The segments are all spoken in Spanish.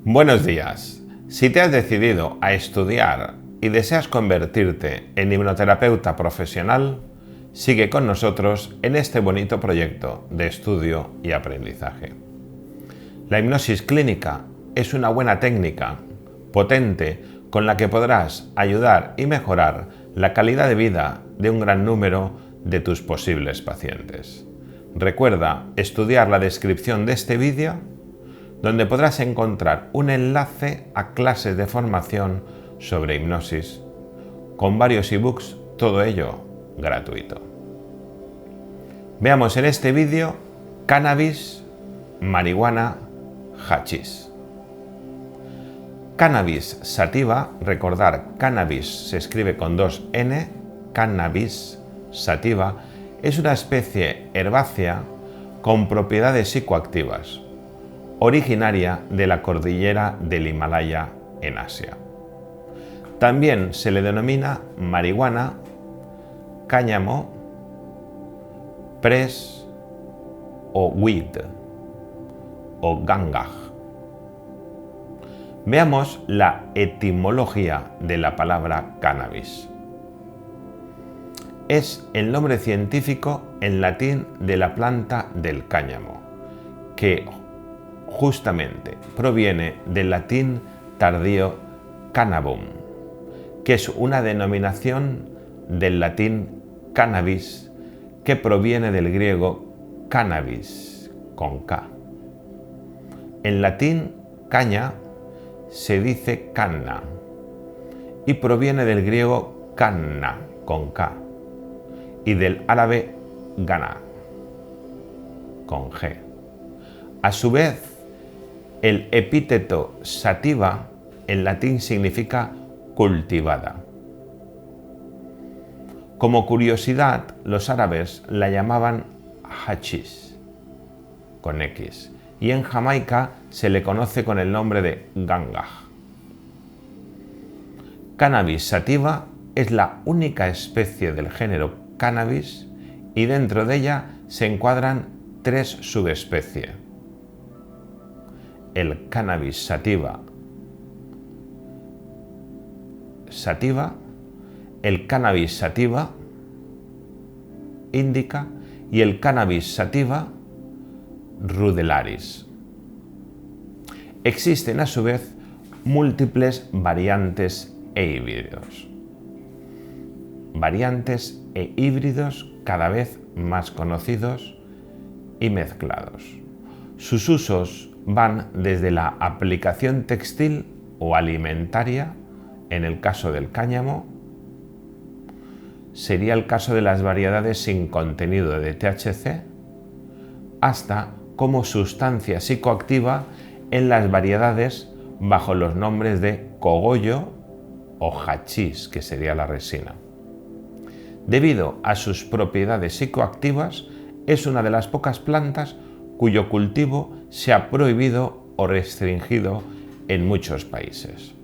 Buenos días. Si te has decidido a estudiar y deseas convertirte en hipnoterapeuta profesional, sigue con nosotros en este bonito proyecto de estudio y aprendizaje. La hipnosis clínica es una buena técnica, potente, con la que podrás ayudar y mejorar la calidad de vida de un gran número de tus posibles pacientes. Recuerda estudiar la descripción de este vídeo, donde podrás encontrar un enlace a clases de formación sobre hipnosis, con varios ebooks, todo ello gratuito. Veamos en este vídeo cannabis, marihuana, hachís. Cannabis sativa, recordar, cannabis se escribe con 2 N, cannabis sativa, es una especie herbácea con propiedades psicoactivas, originaria de la cordillera del Himalaya en Asia. También se le denomina marihuana, cáñamo, pres o weed o ganja. Veamos la etimología de la palabra cannabis. Es el nombre científico en latín de la planta del cáñamo, que justamente proviene del latín tardío cannabum, que es una denominación del latín cannabis, que proviene del griego cannabis, con K. En latín, caña se dice canna y proviene del griego canna, con K, y del árabe gana, con G. A su vez, el epíteto sativa en latín significa cultivada. Como curiosidad, los árabes la llamaban hachís, con X, y en Jamaica se le conoce con el nombre de ganja. Cannabis sativa es la única especie del género cannabis y dentro de ella se encuadran 3 subespecies: el cannabis sativa, el cannabis sativa indica y el cannabis sativa rudelaris. Existen a su vez múltiples variantes e híbridos cada vez más conocidos y mezclados. Sus usos van desde la aplicación textil o alimentaria, en el caso del cáñamo, sería el caso de las variedades sin contenido de THC, hasta como sustancia psicoactiva en las variedades bajo los nombres de cogollo o hachís, que sería la resina. Debido a sus propiedades psicoactivas, es una de las pocas plantas cuyo cultivo se ha prohibido o restringido en muchos países.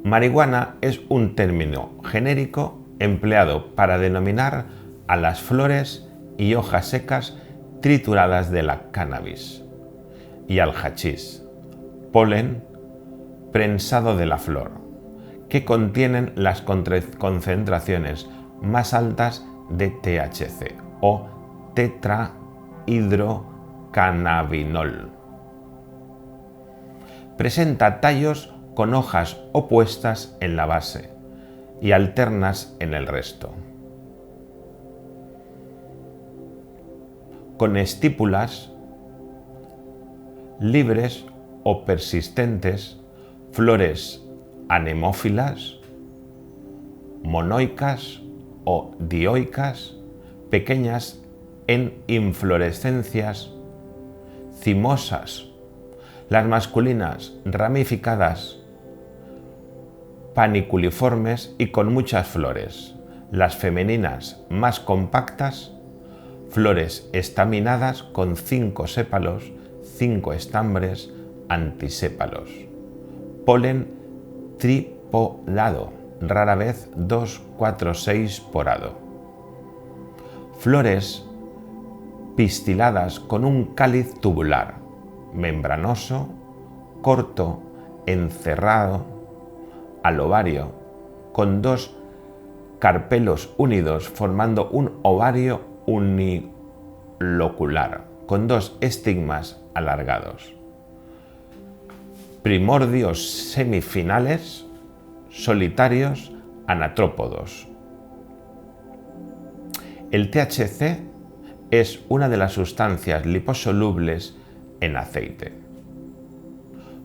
Marihuana es un término genérico empleado para denominar a las flores y hojas secas trituradas de la cannabis, y al hachís, polen prensado de la flor, que contienen las concentraciones más altas de THC o tetrahidrocannabinol. Presenta tallos con hojas opuestas en la base y alternas en el resto, con estípulas libres o persistentes, flores anemófilas, monoicas o dioicas, pequeñas en inflorescencias cimosas, las masculinas ramificadas, paniculiformes y con muchas flores, las femeninas más compactas, flores estaminadas con 5 sépalos, 5 estambres antisépalos, polen tripolado, rara vez 2, 4, 6 porado. Flores pistiladas con un cáliz tubular, membranoso, corto, encerrado al ovario, con dos carpelos unidos formando un ovario unilocular, con dos estigmas alargados. Primordios semifinales, solitarios, anatrópodos. El THC es una de las sustancias liposolubles en aceite,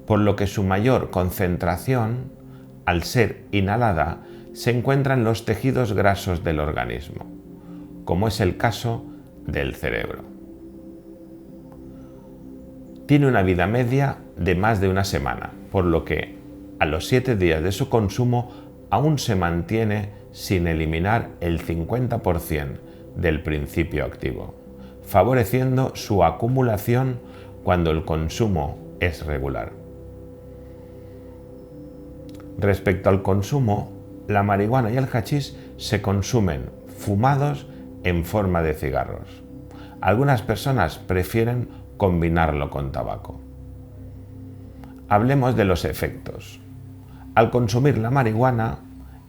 por lo que su mayor concentración, al ser inhalada, se encuentra en los tejidos grasos del organismo, como es el caso del cerebro. Tiene una vida media de más de una semana, por lo que a los 7 días de su consumo aún se mantiene sin eliminar el 50% del principio activo, favoreciendo su acumulación cuando el consumo es regular. Respecto al consumo, la marihuana y el hachís se consumen fumados en forma de cigarros. Algunas personas prefieren combinarlo con tabaco. Hablemos de los efectos. Al consumir la marihuana,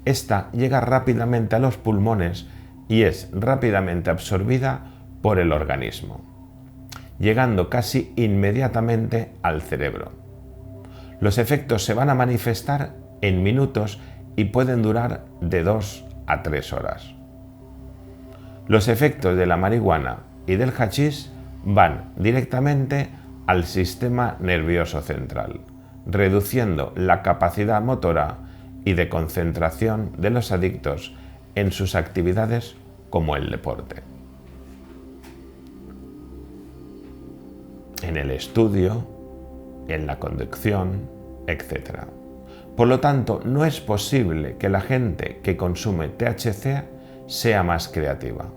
esta llega rápidamente a los pulmones y es rápidamente absorbida por el organismo, llegando casi inmediatamente al cerebro. Los efectos se van a manifestar en minutos y pueden durar de 2 a 3 horas. Los efectos de la marihuana y del hachís van directamente al sistema nervioso central, reduciendo la capacidad motora y de concentración de los adictos en sus actividades como el deporte, en el estudio, en la conducción, etc. Por lo tanto, no es posible que la gente que consume THC sea más creativa.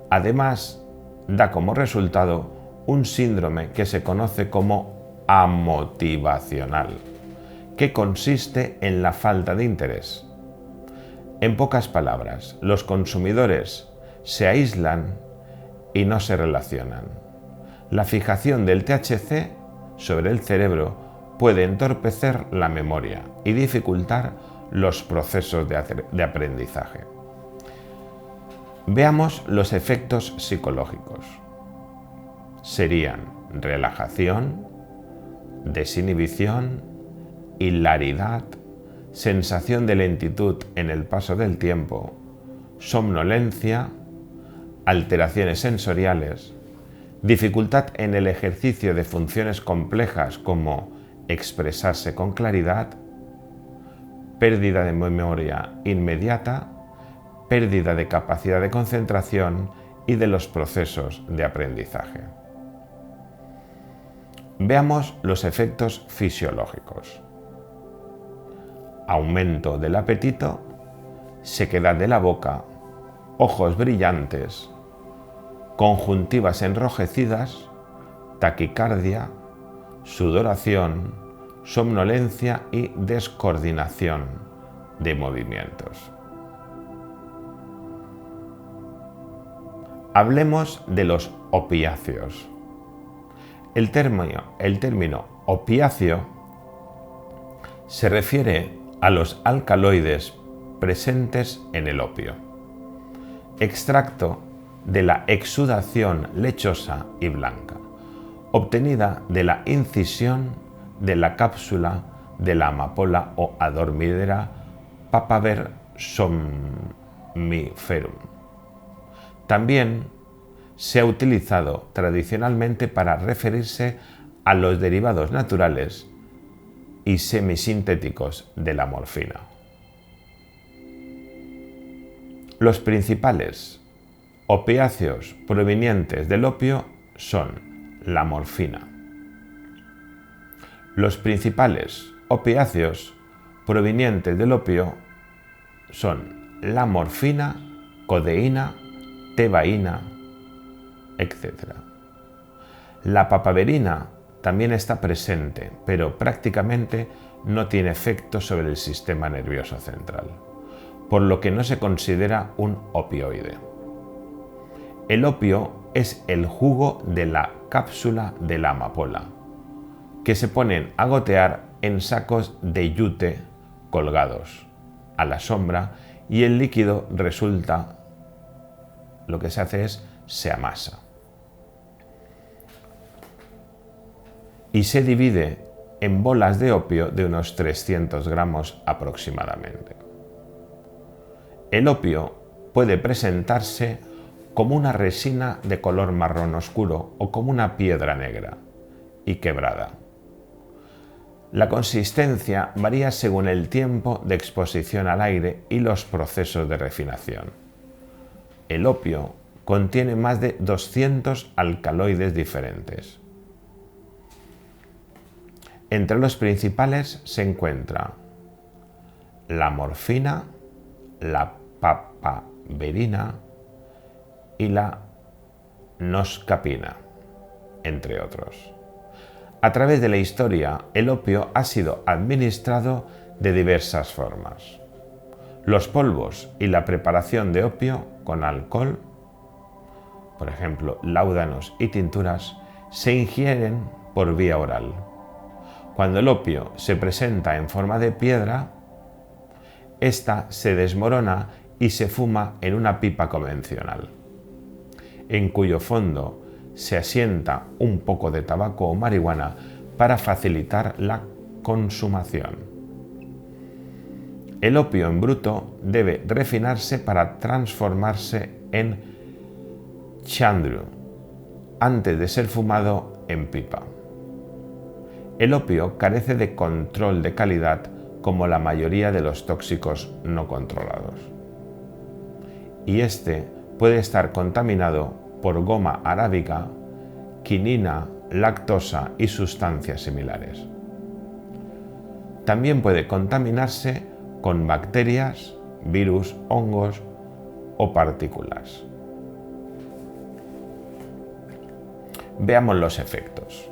Además, da como resultado un síndrome que se conoce como amotivacional, que consiste en la falta de interés. En pocas palabras, los consumidores se aíslan y no se relacionan. La fijación del THC sobre el cerebro puede entorpecer la memoria y dificultar los procesos de aprendizaje. Veamos los efectos psicológicos. Serían relajación, desinhibición, hilaridad, sensación de lentitud en el paso del tiempo, somnolencia, alteraciones sensoriales, dificultad en el ejercicio de funciones complejas como expresarse con claridad, pérdida de memoria inmediata, pérdida de capacidad de concentración y de los procesos de aprendizaje. Veamos los efectos fisiológicos. Aumento del apetito, sequedad de la boca, ojos brillantes, conjuntivas enrojecidas, taquicardia, sudoración, somnolencia y descoordinación de movimientos. Hablemos de los opiáceos. El término opiáceo se refiere a los alcaloides presentes en el opio, extracto de la exudación lechosa y blanca, obtenida de la incisión de la cápsula de la amapola o adormidera Papaver somniferum. También se ha utilizado tradicionalmente para referirse a los derivados naturales y semisintéticos de la morfina. Los principales opiáceos provenientes del opio son la morfina. Los principales opiáceos provenientes del opio son la morfina, codeína, tebaína, etc. La papaverina también está presente, pero prácticamente no tiene efecto sobre el sistema nervioso central, por lo que no se considera un opioide. El opio es el jugo de la cápsula de la amapola, que se ponen a gotear en sacos de yute colgados a la sombra, y el líquido resulta, lo que se hace es, se amasa. Y se divide en bolas de opio de unos 300 gramos aproximadamente. El opio puede presentarse como una resina de color marrón oscuro o como una piedra negra y quebrada. La consistencia varía según el tiempo de exposición al aire y los procesos de refinación. El opio contiene más de 200 alcaloides diferentes. Entre los principales se encuentra la morfina, la papaverina y la noscapina, entre otros. A través de la historia, el opio ha sido administrado de diversas formas. Los polvos y la preparación de opio con alcohol, por ejemplo, láudanos y tinturas, se ingieren por vía oral. Cuando el opio se presenta en forma de piedra, esta se desmorona y se fuma en una pipa convencional, en cuyo fondo se asienta un poco de tabaco o marihuana para facilitar la consumación. El opio en bruto debe refinarse para transformarse en chandru antes de ser fumado en pipa. El opio carece de control de calidad como la mayoría de los tóxicos no controlados. Y este puede estar contaminado por goma arábiga, quinina, lactosa y sustancias similares. También puede contaminarse con bacterias, virus, hongos o partículas. Veamos los efectos.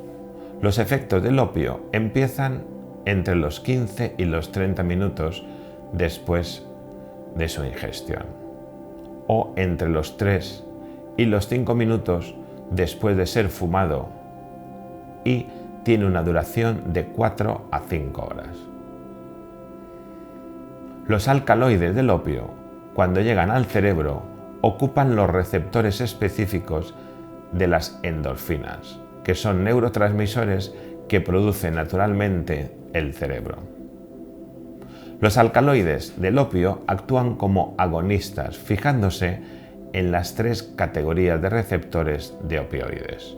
Los efectos del opio empiezan entre los 15 y los 30 minutos después de su ingestión, o entre los 3 y los 5 minutos después de ser fumado, y tiene una duración de 4 a 5 horas. Los alcaloides del opio, cuando llegan al cerebro, ocupan los receptores específicos de las endorfinas, que son neurotransmisores que produce naturalmente el cerebro. Los alcaloides del opio actúan como agonistas, fijándose en las 3 categorías de receptores de opioides,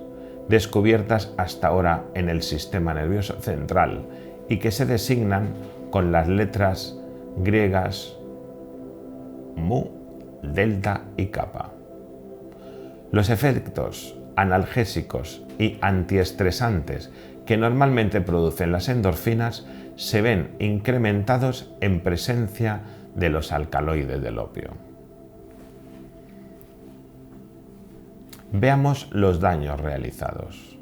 descubiertas hasta ahora en el sistema nervioso central y que se designan con las letras griegas mu, delta y kappa. Los efectos analgésicos y antiestresantes que normalmente producen las endorfinas se ven incrementados en presencia de los alcaloides del opio. Veamos los daños realizados.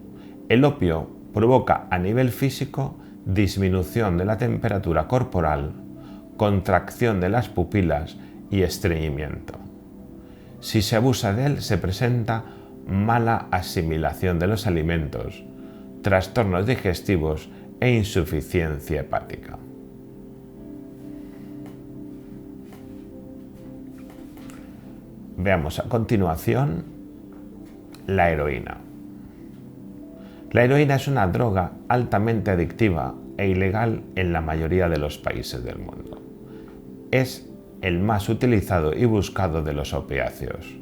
El opio provoca a nivel físico disminución de la temperatura corporal, contracción de las pupilas y estreñimiento. Si se abusa de él, se presenta mala asimilación de los alimentos, trastornos digestivos e insuficiencia hepática. Veamos a continuación la heroína. La heroína es una droga altamente adictiva e ilegal en la mayoría de los países del mundo. Es el más utilizado y buscado de los opiáceos,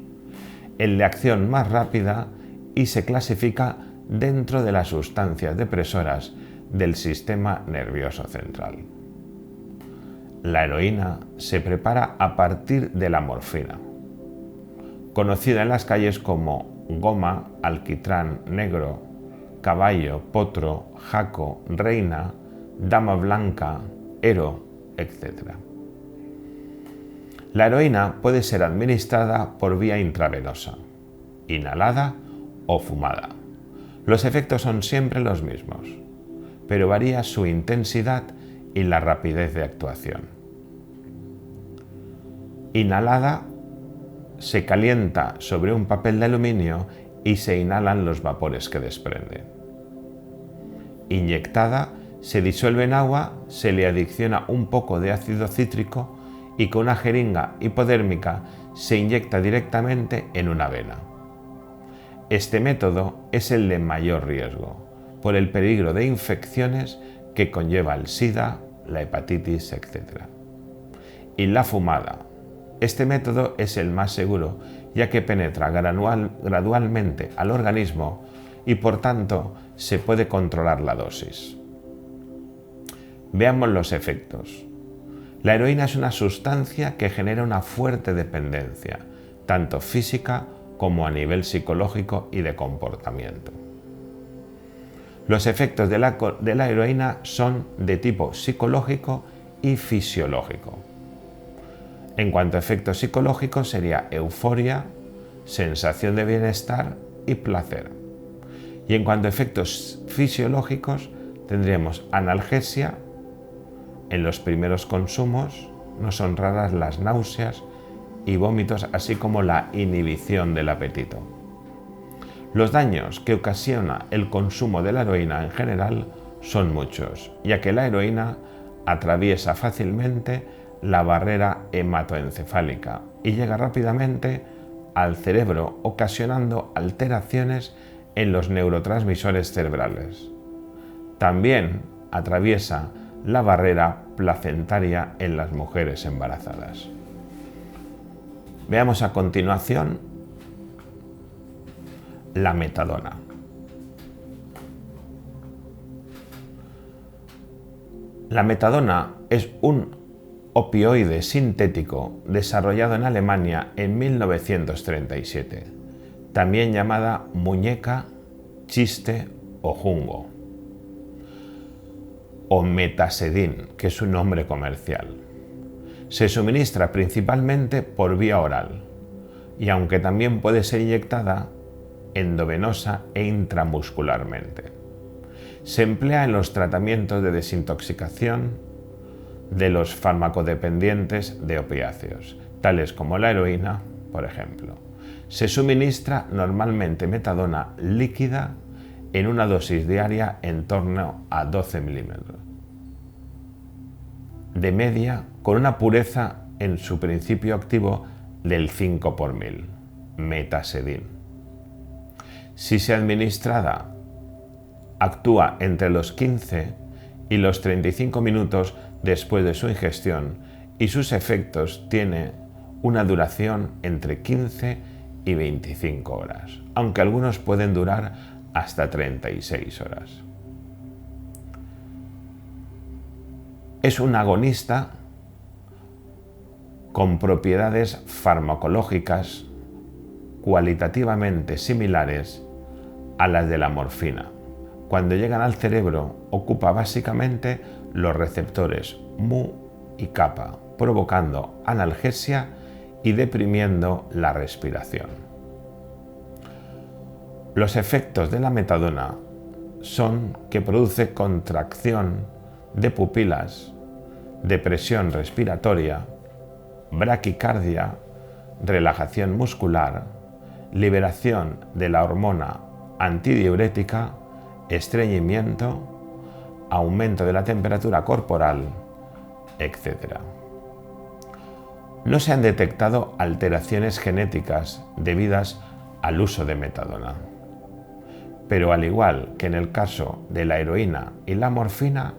el de acción más rápida, y se clasifica dentro de las sustancias depresoras del sistema nervioso central. La heroína se prepara a partir de la morfina, conocida en las calles como goma, alquitrán negro, caballo, potro, jaco, reina, dama blanca, ero, etc. La heroína puede ser administrada por vía intravenosa, inhalada o fumada. Los efectos son siempre los mismos, pero varía su intensidad y la rapidez de actuación. Inhalada, se calienta sobre un papel de aluminio y se inhalan los vapores que desprende. Inyectada, se disuelve en agua, se le adiciona un poco de ácido cítrico y con una jeringa hipodérmica se inyecta directamente en una vena. Este método es el de mayor riesgo, por el peligro de infecciones que conlleva el SIDA, la hepatitis, etc. Y la fumada. Este método es el más seguro, ya que penetra gradualmente al organismo y por tanto se puede controlar la dosis. Veamos los efectos. La heroína es una sustancia que genera una fuerte dependencia, tanto física como a nivel psicológico y de comportamiento. Los efectos de la heroína son de tipo psicológico y fisiológico. En cuanto a efectos psicológicos sería euforia, sensación de bienestar y placer. Y en cuanto a efectos fisiológicos tendremos analgesia. En los primeros consumos no son raras las náuseas y vómitos, así como la inhibición del apetito. Los daños que ocasiona el consumo de la heroína en general son muchos, ya que la heroína atraviesa fácilmente la barrera hematoencefálica y llega rápidamente al cerebro, ocasionando alteraciones en los neurotransmisores cerebrales. También atraviesa la barrera placentaria en las mujeres embarazadas. Veamos a continuación la metadona. La metadona es un opioide sintético desarrollado en Alemania en 1937, también llamada muñeca, chiste o jungo, o metasedin, que es su nombre comercial. Se suministra principalmente por vía oral y aunque también puede ser inyectada endovenosa e intramuscularmente. Se emplea en los tratamientos de desintoxicación de los farmacodependientes de opiáceos, tales como la heroína, por ejemplo. Se suministra normalmente metadona líquida en una dosis diaria en torno a 12 milímetros de media, con una pureza en su principio activo del 5 por mil, metasedin. Si se administrada, actúa entre los 15 y los 35 minutos después de su ingestión y sus efectos tienen una duración entre 15 y 25 horas, aunque algunos pueden durar hasta 36 horas. Es un agonista con propiedades farmacológicas cualitativamente similares a las de la morfina. Cuando llegan al cerebro, ocupa básicamente los receptores mu y kappa, provocando analgesia y deprimiendo la respiración. Los efectos de la metadona son que produce contracción de pupilas, depresión respiratoria, braquicardia, relajación muscular, liberación de la hormona antidiurética, estreñimiento, aumento de la temperatura corporal, etc. No se han detectado alteraciones genéticas debidas al uso de metadona. Pero al igual que en el caso de la heroína y la morfina,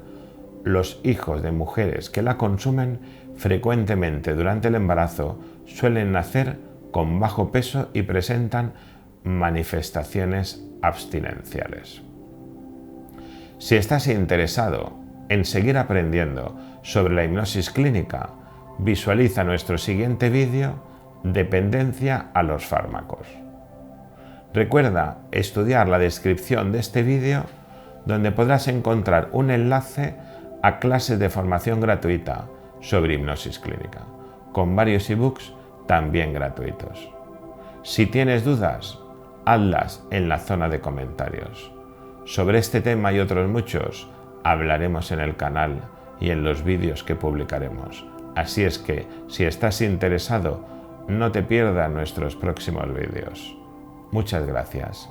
los hijos de mujeres que la consumen frecuentemente durante el embarazo suelen nacer con bajo peso y presentan manifestaciones abstinenciales. Si estás interesado en seguir aprendiendo sobre la hipnosis clínica, visualiza nuestro siguiente vídeo, Dependencia a los fármacos. Recuerda estudiar la descripción de este vídeo, donde podrás encontrar un enlace a clases de formación gratuita sobre hipnosis clínica, con varios ebooks también gratuitos. Si tienes dudas, hazlas en la zona de comentarios. Sobre este tema y otros muchos hablaremos en el canal y en los vídeos que publicaremos. Así es que, si estás interesado, no te pierdas nuestros próximos vídeos. Muchas gracias.